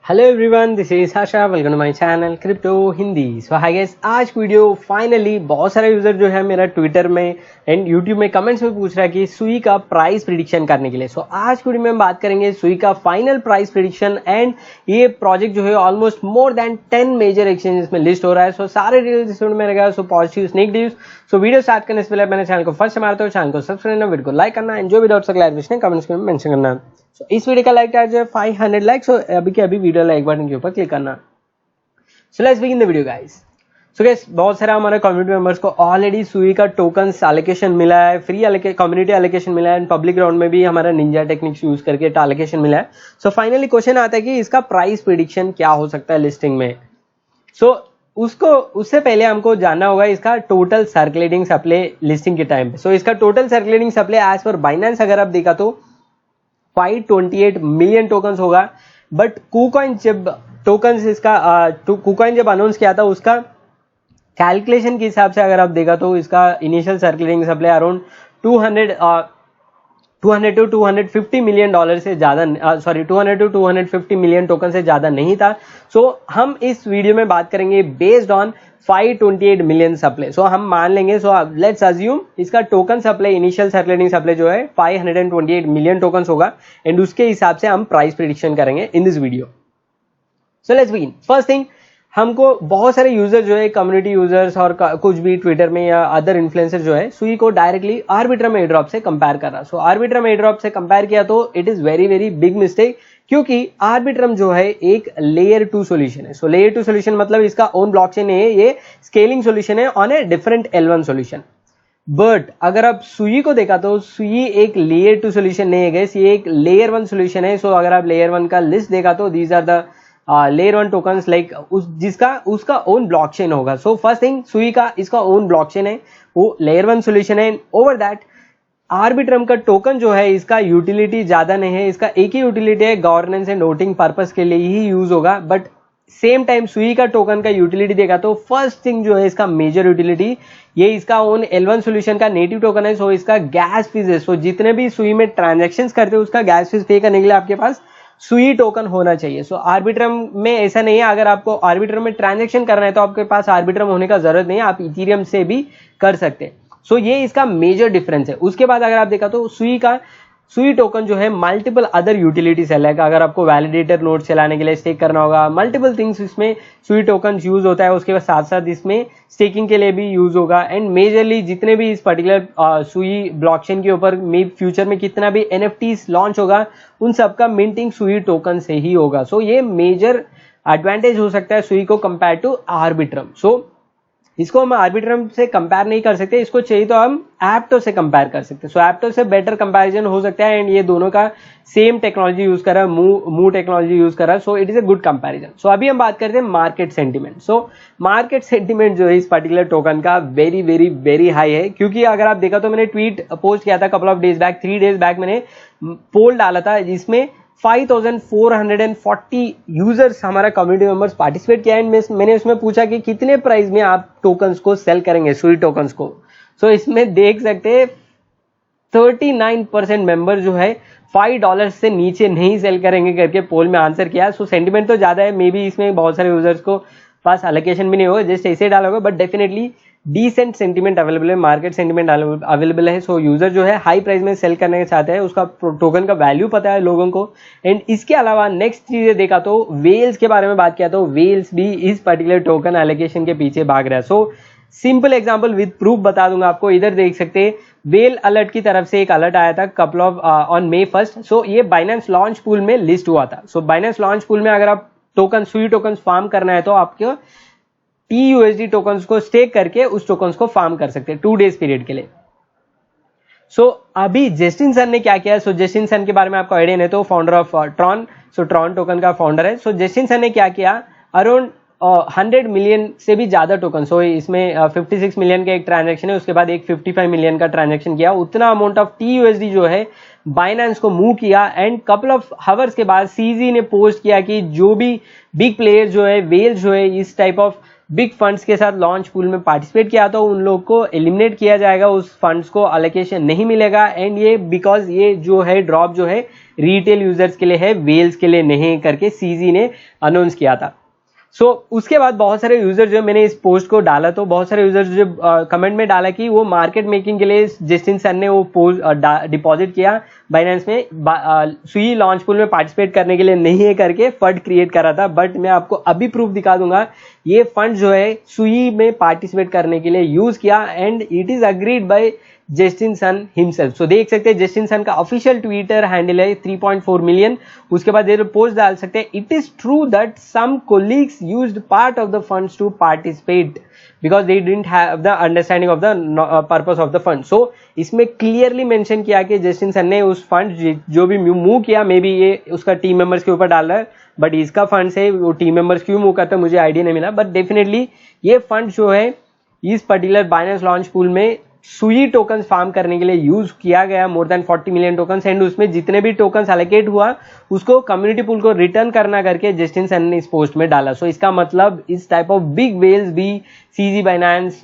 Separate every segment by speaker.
Speaker 1: Hello everyone, this is Asha. Welcome to my channel crypto Hindi. So hi guys, आज video finally बहुत सारे user जो है मेरा ट्विटर में एंड यूट्यूब में कमेंट्स में पूछ रहा है कि सुई का प्राइस प्रिडिक्शन करने के लिए। सो आज वीडियो में हम बात करेंगे सुई का फाइनल प्राइस प्रिडिक्शन एंड ये प्रोजेक्ट जो है almost more than 10 major exchanges में लिस्ट हो रहा है। सो सारे डिटेल्स इस वीडियो में रहेगा। So positive negative. So video start करने से पहले मैंने चैनल को फर्स्ट मारते हो, चैनल को सब्सक्राइब करना, वीडियो को लाइक करना एंड जो भी डाउट्स क्लैरिफिकेशन कमेंट्स में मेंशन करना। So, इस वीडियो का लाइक टारगेट है 500 लाइक्स। so, अभी के अभी वीडियो लाइक बटन के ऊपर क्लिक करना। So let's begin the video guys. So guys, बहुत सारा हमारे कम्युनिटी मेंबर्स को ऑलरेडी सुई का टोकन्स एलोकेशन मिला है, फ्री कम्युनिटी एलोकेशन मिला है एंड पब्लिक राउंड में भी हमारा निंजा टेक्निक्स यूज करके एलोकेशन मिला है। सो फाइनली क्वेश्चन आता है कि इसका प्राइस प्रेडिक्शन क्या हो सकता है लिस्टिंग में। उससे पहले हमको जानना होगा इसका टोटल सर्कुलेटिंग सप्लाई लिस्टिंग के टाइम पे। सो इसका total circulating supply as per Binance अगर आप देखा तो 528 मिलियन टोकन्स होगा। बट KuCoin जब टोकन्स इसका KuCoin जब अनाउंस किया था उसका कैलकुलेशन के हिसाब से अगर आप देखा तो इसका initial circulating supply around 200 to 250 million dollar से ज्यादा 200 टू 250 मिलियन टोकन से ज्यादा नहीं था। सो हम इस वीडियो में बात करेंगे बेस्ड ऑन 528 मिलियन सप्लाई। सो हम मान लेंगे, सो लेट्स अज्यूम इसका token supply initial circulating supply जो है 528 मिलियन टोकन्स होगा एंड उसके हिसाब से हम प्राइस प्रेडिक्शन करेंगे in this video. So let's begin. First thing, हमको बहुत सारे यूजर जो है कम्युनिटी यूजर्स और कुछ भी ट्विटर में या अदर इन्फ्लुएंसर जो है सुई को डायरेक्टली आर्बिट्रम एयरड्रॉप से कंपेयर कर रहा। सो आर्बिट्रम एयरड्रॉप से कंपेयर किया तो it is very very big mistake, क्योंकि आर्बिट्रम जो है एक लेयर 2 सॉल्यूशन है। सो लेयर 2 सॉल्यूशन मतलब इसका ओन ब्लॉकचेन है, ये स्केलिंग सॉल्यूशन है on a different L1 solution. But अगर आप सुई को देखा तो सुई एक लेयर 2 सॉल्यूशन नहीं है गाइस, ये एक लेयर 1 सॉल्यूशन है। सो अगर आप लेयर 1 का लिस्ट देखा तो these are the layer 1 tokens like उसका ओन ब्लॉकचेन होगा। सो फर्स्ट थिंग, सुई का इसका ओन ब्लॉकचेन है, वो लेयर 1 सॉल्यूशन है। ओवर दैट आर्बिट्रम का टोकन जो है इसका यूटिलिटी ज्यादा नहीं है, इसका एक ही यूटिलिटी है, गवर्नेंस एंड वोटिंग पर्पस के लिए ही यूज होगा। बट सेम टाइम सुई का टोकन का यूटिलिटी देखा तो फर्स्ट थिंग जो है इसका मेजर यूटिलिटी, ये इसका ओन L1 सॉल्यूशन का नेटिव टोकन है। सो इसका गैस फीस है। सो जितने भी सुई में ट्रांजेक्शंस करते हैं उसका गैस फीस पे करने के लिए आपके पास सुई टोकन होना चाहिए। सो आर्बिट्रम में ऐसा नहीं है, अगर आपको आर्बिट्रम में ट्रांजैक्शन करना है तो आपके पास आर्बिट्रम होने का जरूरत नहीं है, आप इथेरियम से भी कर सकते हैं। सो ये इसका मेजर डिफरेंस है। उसके बाद अगर आप देखा तो सुई टोकन जो है मल्टीपल अदर यूटिलिटीज है, लाइक अगर आपको वैलिडेटर नोड चलाने के लिए स्टेक करना होगा, मल्टीपल थिंग्स इसमें सुई टोकन यूज होता है। उसके बाद साथ साथ इसमें स्टेकिंग के लिए भी यूज होगा एंड मेजरली जितने भी इस पर्टिकुलर सुई ब्लॉकचेन के ऊपर फ्यूचर में कितना भी NFTs लॉन्च होगा उन सबका मिंटिंग सुई टोकन से ही होगा। सो ये मेजर एडवांटेज हो सकता है सुई को कंपेयर टू आर्बिट्रम। सो इसको हम आर्बिट्रम से कंपेयर नहीं कर सकते, इसको चाहिए तो हम एप्टो से कंपेयर कर सकते हैं। सो एप्टो से बेटर कंपैरिजन हो सकता है एंड ये दोनों का सेम टेक्नोलॉजी यूज कर रहा है, मू टेक्नोलॉजी यूज कर रहा है। So it is a good comparison. So अभी हम बात करते हैं market sentiment. So market sentiment जो है इस पर्टिकुलर टोकन का वेरी वेरी वेरी हाई है, क्योंकि अगर आप देखा तो मैंने ट्वीट पोस्ट किया था couple of days back, 3 days back मैंने पोल डाला था जिसमें 5440 यूजर्स हमारा कम्युनिटी मेंबर्स पार्टिसिपेट किया एंड मैंने उसमें पूछा कि कितने प्राइस में आप टोकन्स को सेल करेंगे सुई टोकन्स को। सो इसमें देख सकते हैं 39% मेंबर जो है $5 से नीचे नहीं सेल करेंगे करके पोल में आंसर किया। सो सेंटीमेंट तो ज्यादा है, मे बी इसमें बहुत सारे यूजर्स को पास एलोकेशन भी नहीं होगा, जस्ट ऐसे डाला होगा, but definitely decent sentiment available है, मार्केट सेंटीमेंट अवेलेबल है। सो यूजर जो है हाई प्राइस में सेल करना चाहते हैं, उसका टोकन का वैल्यू पता है लोगों को। एंड इसके अलावा नेक्स्ट चीजें देखा तो वेल्स के बारे में बात किया तो वेल्स भी इस पर्टिकुलर टोकन एलोकेशन के पीछे भाग रहा है। So simple example with proof बता दूंगा आपको, इधर देख सकते हैं वेल अलर्ट की तरफ से एक अलर्ट आया था couple of on May 1st। सो ये बाइनेंस लॉन्च पूल में लिस्ट हुआ था। सो बाइनेंस लॉन्च पूल में अगर आप टोकन सुई टोकन फार्म करना है तो आपको TUSD टोकन्स को स्टेक करके उस टोकन्स को फार्म कर सकते हैं 2 डेज पीरियड के लिए। सो अभी जस्टिन सन ने क्या किया, सो जस्टिन सन के बारे में आपको आइडिया नहीं तो founder of Tron, so Tron token का फाउंडर है। सो जस्टिन सन ने क्या किया, अराउंड 100 मिलियन से भी ज्यादा टोकन, सो इसमें 56 मिलियन का एक ट्रांजैक्शन है, उसके बाद एक 55 मिलियन का ट्रांजैक्शन किया, उतना अमाउंट ऑफ TUSD जो है बाइनेंस को मूव किया एंड कपल ऑफ हावर्स के बाद CZ ने पोस्ट किया कि जो भी बिग प्लेयर जो है वेल जो है इस टाइप ऑफ बिग फंड्स के साथ लॉन्च पूल में पार्टिसिपेट किया तो उन लोग को एलिमिनेट किया जाएगा, उस फंड्स को अलोकेशन नहीं मिलेगा। एंड ये बिकॉज ये जो है ड्रॉप जो है रिटेल यूजर्स के लिए है, वेल्स के लिए नहीं करके सीजी ने अनाउंस किया था। सो उसके बाद बहुत सारे यूजर जो मैंने इस पोस्ट को डाला तो बहुत सारे यूजर जो कमेंट में डाला कि वो मार्केट मेकिंग के लिए जस्टिन सन ने वो पोस्ट डिपॉजिट किया बाइनेंस में, सुई लॉन्च पूल में पार्टिसिपेट करने के लिए नहीं है करके फंड क्रिएट करा था। बट मैं आपको अभी प्रूफ दिखा दूंगा, ये फंड जो है सुई में पार्टिसिपेट करने के लिए यूज किया and it is agreed by Justin Sun himself. So देख सकते हैं जस्टिन सन का ऑफिशियल ट्विटर हैंडल है 3.4 मिलियन। उसके बाद ये पोस्ट डाल सकते हैं, it is true that some colleagues used part of the funds to participate because they didn't have the understanding of the purpose of the fund. So इसमें clearly mention किया कि जस्टिन सन ने उस fund जो भी move किया, may be ये उसका टीम मेंबर्स के ऊपर डाल रहा है, बट इसका फंड है वो टीम मेंबर्स क्यों मूव करता है मुझे आइडिया नहीं मिला। बट डेफिनेटली ये फंड जो है इस पर्टिकुलर बाइनेंस लॉन्च पूल में सुई टोकन फार्म करने के लिए यूज किया गया, more than 40 million tokens. And उसमें जितने भी टोकन्स एलोकेट हुआ उसको कम्युनिटी पूल को रिटर्न करना करके जस्टिन सन ने इस पोस्ट में डाला। सो इसका मतलब इस टाइप ऑफ बिग वेल्स भी सीजी बाइनेंस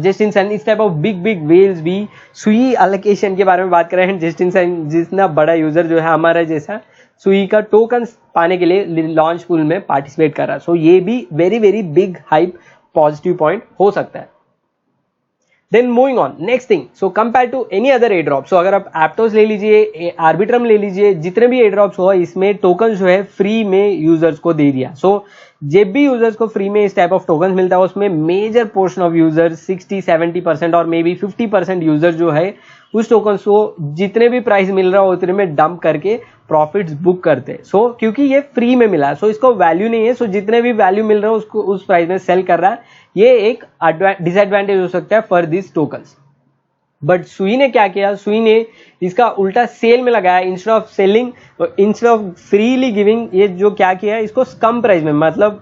Speaker 1: जस्टिन सन इस टाइप ऑफ बिग वेल्स भी सुई एलोकेशन के बारे में बात कर रहे हैं। जस्टिन सन जितना बड़ा यूजर जो है हमारा जैसा सुई का टोकन पाने के लिए लॉन्च पूल में पार्टिसिपेट कर रहा। सो ये भी very big hype positive point हो सकता है। Then moving on, next thing, so compared to any other airdrop, so अगर आप एप्टोस ले लीजिए, आर्बिट्रम ले लीजिए, जितने भी एयरड्रॉप्स हुआ इसमें टोकन जो है फ्री में यूजर्स को दे दिया। सो जब भी यूजर्स को फ्री में इस टाइप ऑफ टोकन मिलता है उसमें मेजर पोर्शन ऑफ यूजर्स 60-70% और मे बी 50% यूजर जो है उस टोकन को जितने भी प्राइस मिल रहा हो उतने में डंप करके प्रॉफिट्स बुक करते हैं। सो क्योंकि ये फ्री में मिला है सो इसको वैल्यू नहीं है, सो जितने भी वैल्यू मिल रहा है उसको उस प्राइस में सेल कर रहा है। ये एक डिसएडवांटेज हो सकता है फॉर दिस टोकन्स। बट सुई ने क्या किया, सुई ने इसका उल्टा सेल में लगाया, instead of selling, instead of freely giving, ये जो क्या किया इसको कम प्राइस में मतलब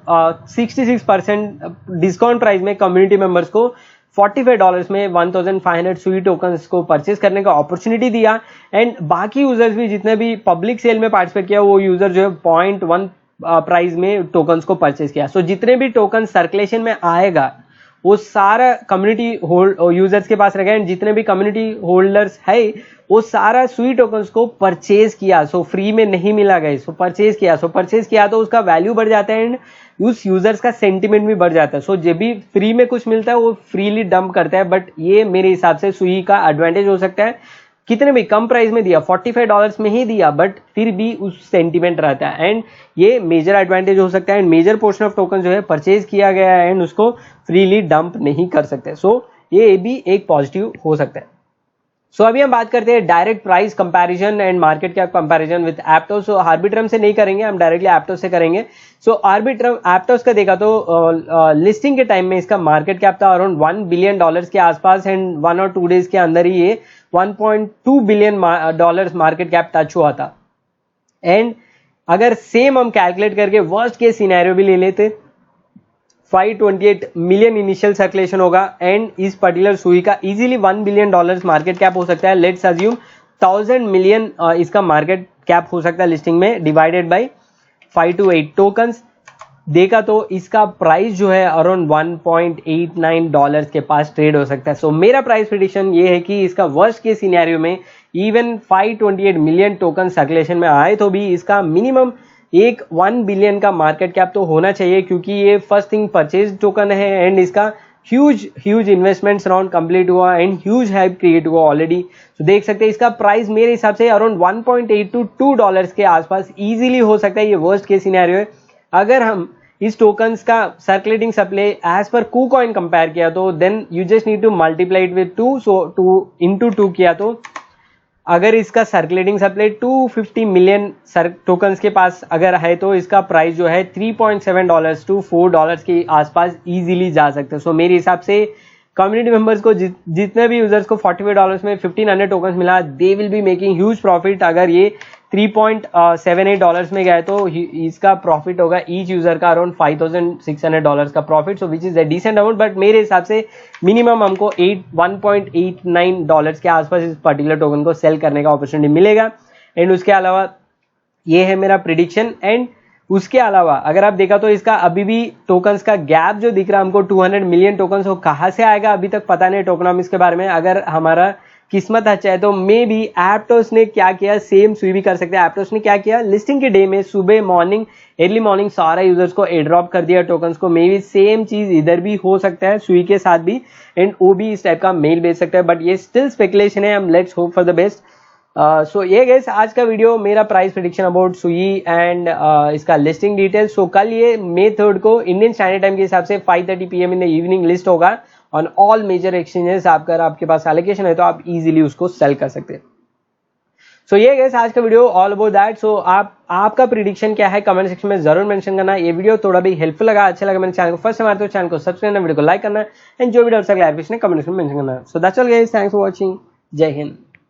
Speaker 1: 66% डिस्काउंट प्राइस में कम्युनिटी मेंबर्स को $45 में 1500 सुई टोकन्स को परचेज करने का अपॉर्चुनिटी दिया। एंड बाकी यूजर्स भी जितने भी पब्लिक सेल में पार्टिसिपेट किया वो यूजर जो है 0.1 प्राइस में टोकन्स को परचेज किया। सो जितने भी टोकन सर्कुलेशन में आएगा वो सारा कम्युनिटी होल्ड यूजर्स के पास रहेगा एंड जितने भी कम्युनिटी होल्डर्स है वो सारा सुई टोकन्स को परचेज किया। सो फ्री में नहीं मिला गया, सो परचेज किया तो उसका वैल्यू बढ़ जाता है एंड उस यूजर्स का सेंटिमेंट भी बढ़ जाता है। सो जब भी फ्री में कुछ मिलता है वो फ्रीली डंप करता है। बट ये मेरे हिसाब से सुई का एडवांटेज हो सकता है, कितने भी कम प्राइस में दिया, $45 में ही दिया, बट फिर भी उस सेंटिमेंट रहता है एंड ये मेजर एडवांटेज हो सकता है। And major portion of token जो है परचेज किया गया है एंड उसको फ्रीली डंप नहीं कर सकते। सो ये भी एक पॉजिटिव हो सकता है। सो अभी हम बात करते हैं direct price comparison and market cap comparison with एप्टोस। So Arbitrum से नहीं करेंगे, हम डायरेक्टली एप्टोस से करेंगे। सो आर्बिट्रम एप्टोस का देखा तो लिस्टिंग के टाइम में इसका मार्केट कैप था अराउंड $1 बिलियन के आसपास एंड 1 और 2 डेज के अंदर ही ये $1.2 बिलियन मार्केट कैप टच हुआ था। एंड अगर सेम हम कैलकुलेट करके वर्स्ट केस सिनेरियो भी ले लेते 528 मिलियन इनिशियल सर्कुलेशन होगा एंड इस पर्टिकुलर सुई का इजीली $1 बिलियन मार्केट कैप हो सकता है। लेट्स अज्यूम 1000 मिलियन इसका मार्केट कैप हो सकता है लिस्टिंग में, डिवाइडेड बाय 5 to 8 टोकन्स देखा तो इसका प्राइस जो है अराउंड $1.89 के पास ट्रेड हो सकता है। सो मेरा प्राइस प्रेडिक्शन ये है कि इसका वर्स्ट केस सिनेरियो में इवन 528 मिलियन टोकन सर्कुलेशन में आए तो भी इसका मिनिमम एक 1 बिलियन का मार्केट कैप तो होना चाहिए, क्योंकि ये फर्स्ट थिंग परचेज टोकन है एंड इसका ह्यूज इन्वेस्टमेंट्स राउंड कंप्लीट हुआ एंड ह्यूज हाइप क्रिएट हुआ ऑलरेडी। तो देख सकते हैं इसका प्राइस मेरे हिसाब से अराउंड 1.8 to $2 के आसपास इजीली हो सकता है। ये वर्स्ट केस सिनेरियो है। अगर हम इस टोकन्स का circulating supply as per KuCoin compare किया तो then you just need to multiply it with 2, so 2 किया तो अगर इसका सर्कुलेटिंग सप्लाई 250 मिलियन टोकन्स के पास अगर है तो इसका प्राइस जो है $3.7 to $4 के आसपास इजीली जा सकते हैं। सो मेरे हिसाब से कम्युनिटी मेंबर्स को जितने भी यूजर्स को $45 में 1500 टोकन्स मिला, they will be making huge profit. अगर ये $3.78 में गया तो इसका प्रॉफिट होगा ईच यूजर का अराउंड $5600 का profit, so which is a decent amount. But मेरे हिसाब से मिनिमम हमको $1.89 के आसपास इस पर्टिकुलर टोकन को सेल करने का अपॉर्चुनिटी मिलेगा। एंड उसके अलावा ये है मेरा प्रिडिक्शन। एंड उसके अलावा अगर आप देखा तो इसका अभी भी टोकन्स का गैप जो दिख रहा है हमको 200 मिलियन टोकन्स, वो कहाँ से आएगा अभी तक पता नहीं टोकनॉमिक्स के बारे में। अगर हमारा किस्मत अच्छा है तो मे बी एप्टोस ने क्या किया, सेम सुई भी कर सकते हैं। एप्टोस ने क्या किया, लिस्टिंग के डे में सुबह मॉर्निंग अर्ली मॉर्निंग सारा यूजर्स को एड्रॉप कर दिया टोकन्स को। मे बी सेम चीज इधर भी हो सकता है सुई के साथ भी, एंड वो भी इस टाइप का मेल भेज सकता है, बट ये स्टिल स्पेकुलेशन है। हम let's hope for the best. So ये गाइस आज का वीडियो मेरा price prediction about Sui and इसका लिस्टिंग डिटेल्स। सो कल ये May 3 को इंडियन स्टैंडर्ड टाइम के हिसाब से 5:30 PM in the evening list होगा ऑन ऑल मेजर एक्सचेंजेस। अगर आपके पास एलोकेशन है तो आप इजीली उसको सेल कर सकते हैं। सो ये गाइस आज का वीडियो ऑल अबाउट दैट। सो आपका प्रिडिक्शन क्या है कमेंट सेक्शन में जरूर मेंशन करना। ये वीडियो थोड़ा भी हेल्पफुल लगा, अच्छा लगा मेरे चैनल को फर्स्ट टाइम तो चैनल को सब्सक्राइब करना, वीडियो को लाइक करना, एंड जो भी डाउट्स है क्लैरिफिकेशन कमेंट सेक्शन में मेंशन करना। So that's all guys, thanks for watching, जय हिंद।